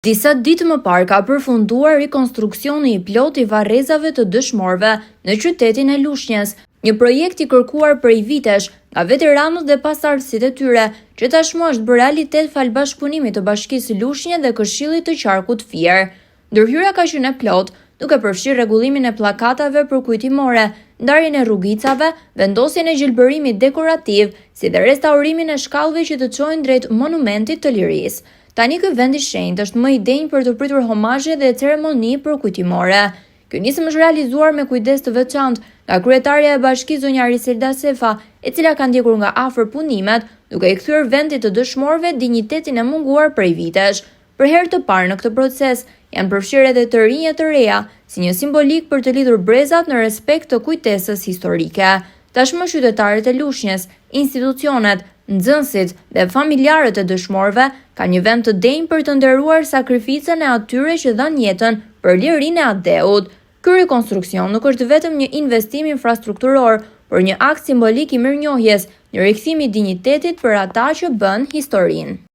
Disa ditë më parë ka përfunduar rikonstruksioni i plot i varrezave të dëshmorëve në qytetin e Lushnjës, një projekt i kërkuar prej vitesh nga veteranët dhe pasardhësit e tyre, që tashmë është bërë realitet fal bashkëpunimit të Bashkisë Lushnjë dhe Këshillit të Qarkut Fier. Ndërhyra ka qenë e plot, duke përfshirë rregullimin e pllakatave përkujtimore, ndarjen e rrugicave, vendosjen e gjelbërimit dekorativ, si dhe restaurimin e shkallëve që të çojnë drejt monumentit të lirisë. Tani ky vend i shenjtë është më i denjë për të pritur homazhe dhe ceremoni përkujtimore. Ky nisëm është realizuar me kujdes të veçantë nga kryetaria e bashkisë zonja Riselda Sefa, e cila ka ndjekur nga afër punimet, duke i kthyer vendit të dëshmorëve dinjitetin e munguar prej vitesh. Për herë të parë në këtë proces janë përfshirë edhe të rinje të reja, si një simbolik për të lidhur brezat në respekt të kujtesës historike. Tashmë qytetarët e Lushnjës, institucionet, nxënësit dhe familjarët e dëshmorëve kanë një vend të denjë për të nderuar sakrificën e atyre që dhanë jetën për lirinë e Adeut. Ky rekonstruksion nuk është vetëm një investim infrastrukturor, por një akt simbolik i mirënjohjes, një rikthim i dinjitetit për ata që bën historinë.